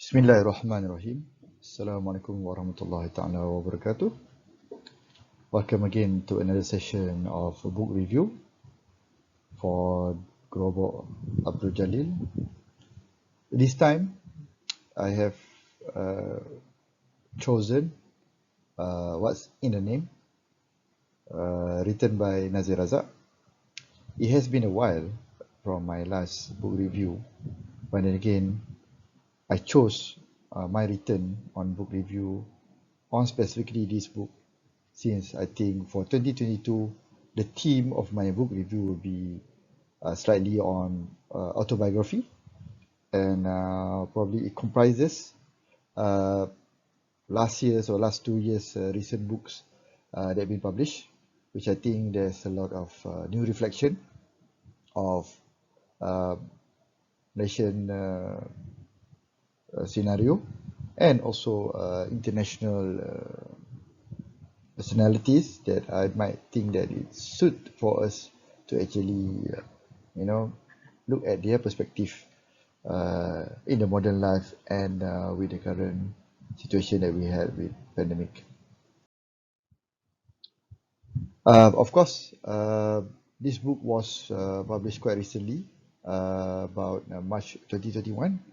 Bismillahirrahmanirrahim. Assalamualaikum warahmatullahi ta'ala wabarakatuh. Welcome again to another session of a book review for Gerobok Abdul Jalil. This time, I have chosen What's in the Name, written by Nazir Razak. It has been a while from my last book review, but then again, I chose my written on book review on specifically this book, since I think for 2022 the theme of my book review will be slightly on autobiography, and probably it comprises last year's or last 2 years recent books that have been published, which I think there's a lot of new reflection of Malaysian scenario, and also international personalities that I might think that it's suit for us to actually look at their perspective in the modern life and with the current situation that we had with pandemic. Of course, this book was published quite recently, about March 2021,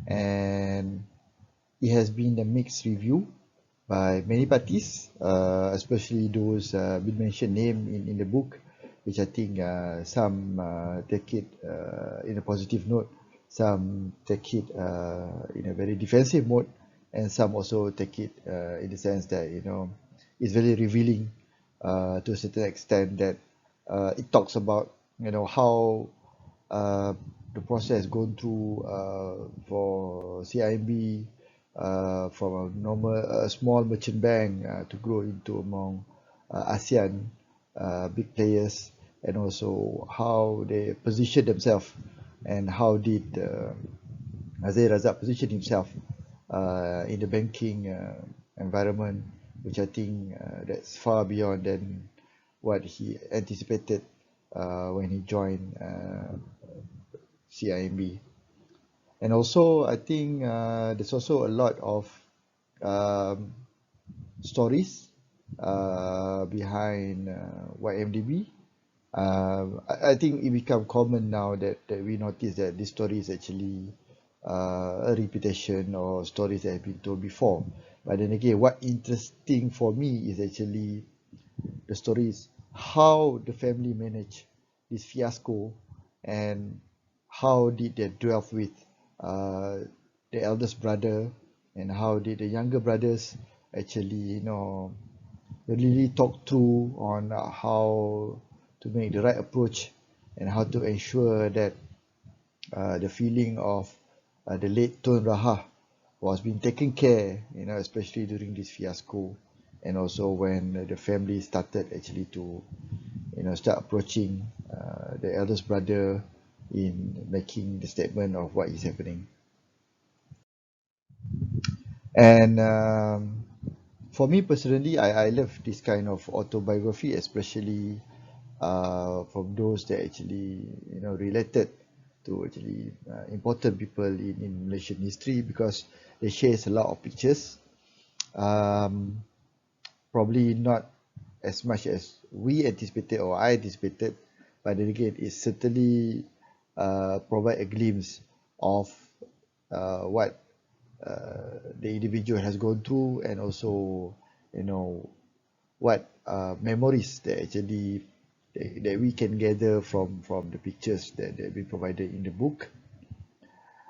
and it has been a mixed review by many parties, especially those been mentioned name in the book, which I think some take it in a positive note, some take it in a very defensive mode, and some also take it in the sense that it's very revealing to a certain extent, that it talks about how the process gone through for CIMB, from a normal small merchant bank to grow into among ASEAN big players, and also how they position themselves, and how did Nazir Razak position himself in the banking environment, which I think that's far beyond than what he anticipated when he joined CIMB. And also, I think there's also a lot of stories behind YMDB. I think it become common now that we notice that this story is actually a repetition or stories that have been told before. But then again, what interesting for me is actually the stories, how the family managed this fiasco, and how did they deal with the eldest brother, and how did the younger brothers actually really talk through on how to make the right approach, and how to ensure that the feeling of the late Tun Raha was being taken care, especially during this fiasco, and also when the family started actually to start approaching the eldest brother in making the statement of what is happening. And for me personally, I love this kind of autobiography, especially from those that actually related to actually important people in Malaysian history, because they shares a lot of pictures, probably not as much as we anticipated or I anticipated, but then again, it certainly provide a glimpse of what the individual has gone through, and also what memories that actually that we can gather from the pictures that have been provided in the book.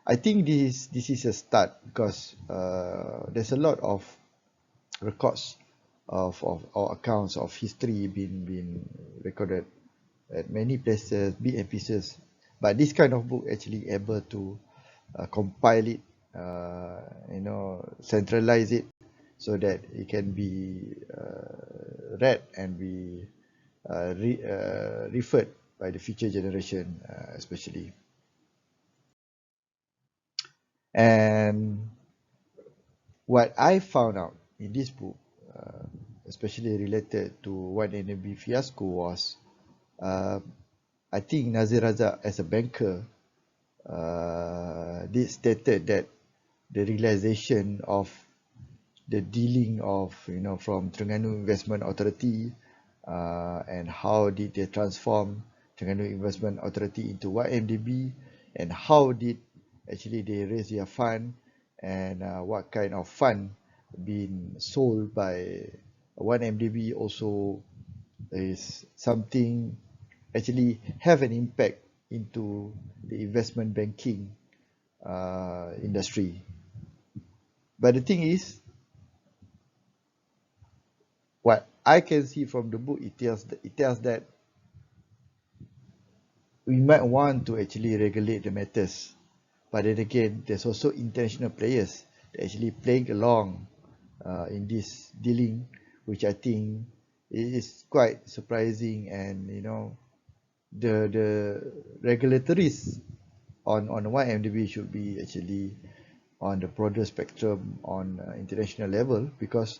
I think this is a start, because there's a lot of records of or accounts of history been recorded at many places, bits and pieces, but this kind of book actually able to compile it, centralize it, so that it can be read and be referred by the future generation, especially. And what I found out in this book, especially related to what NMB fiasco, was I think Nazir Razak as a banker did stated that the realization of the dealing of, from Terengganu Investment Authority, and how did they transform Terengganu Investment Authority into YMDB, and how did actually they raise their fund, and what kind of fund being sold by 1MDB also is something actually have an impact into the investment banking industry. But the thing is, what I can see from the book, it tells that we might want to actually regulate the matters, but then again, there's also international players that actually playing along in this dealing, which I think is quite surprising. And the regulatories on YMDB should be actually on the broader spectrum on international level, because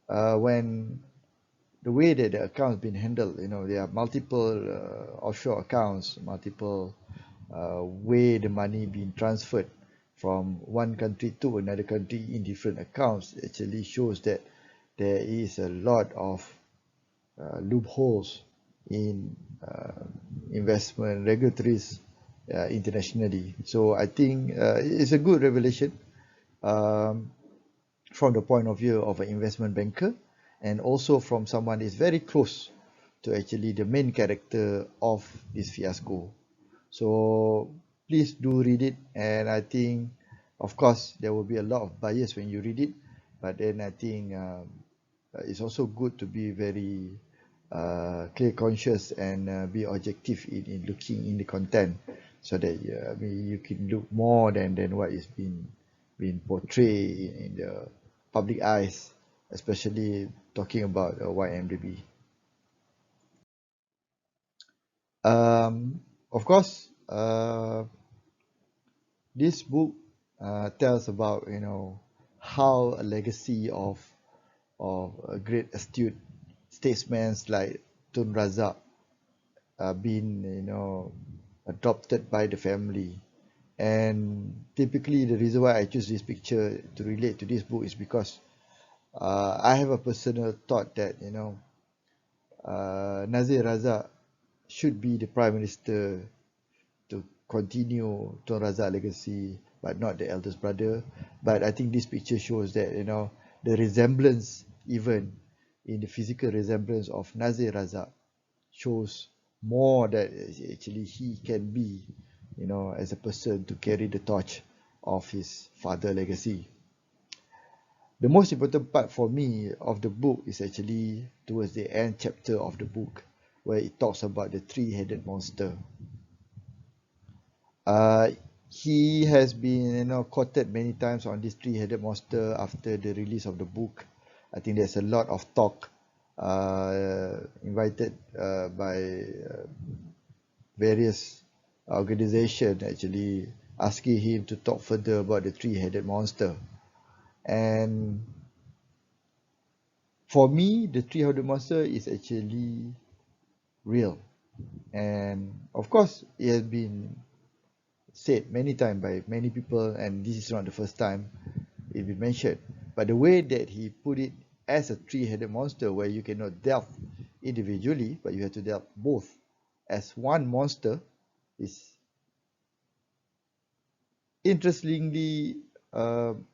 when the way that the accounts been handled, there are multiple offshore accounts, multiple way the money being transferred from one country to another country in different accounts, actually shows that there is a lot of loopholes in investment regulatories internationally. So I think it's a good revelation um, from the point of view of an investment banker, and also from someone is very close to actually the main character of this fiasco. So please do read it, and I think, of course, there will be a lot of bias when you read it, but then I think it's also good to be very clear conscious and be objective in looking in the content, so that you can look more than what is being portrayed in the public eyes, especially talking about YMDB. Of course, this book tells about how a legacy of a great astute statesmen like Tun Razak been adopted by the family. And typically the reason why I choose this picture to relate to this book is because I have a personal thought that Nazir Razak should be the Prime Minister to continue Tun Razak legacy, but not the eldest brother. But I think this picture shows that the resemblance, even in the physical resemblance of Nazir Razak, shows more that actually he can be, as a person to carry the torch of his father legacy. The most important part for me of the book is actually towards the end chapter of the book, where it talks about the three-headed monster. He has been quoted many times on this three-headed monster after the release of the book. I think there's a lot of talk invited by various organizations actually asking him to talk further about the three-headed monster. And for me, the three-headed monster is actually real. And of course, it has been said many times by many people, and this is not the first time it been mentioned. But the way that he put it as a three-headed monster, where you cannot delve individually, but you have to delve both as one monster, is interestingly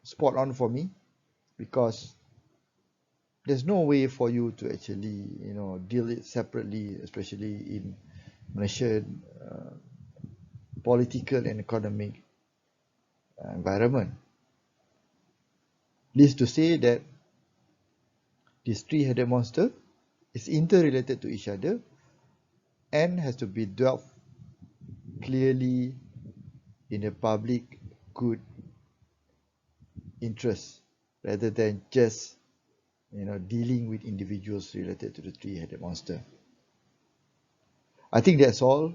spot on for me, because there's no way for you to actually deal it separately, especially in Malaysian political and economic environment. Needs to say that this three-headed monster is interrelated to each other and has to be dealt clearly in the public good interest, rather than just dealing with individuals related to the three-headed monster. I think that's all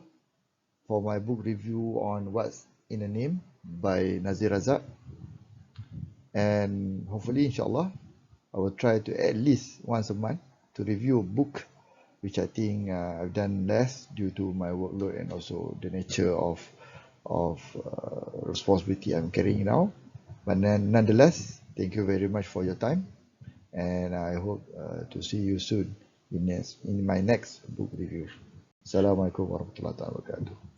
for my book review on What's in a Name by Nazir Razak. And hopefully, inshallah, I will try to at least once a month to review a book, which I think I've done less due to my workload and also the nature of responsibility I'm carrying now. But then, nonetheless, thank you very much for your time, and I hope to see you soon in my next book review. Assalamualaikum warahmatullahi wabarakatuh.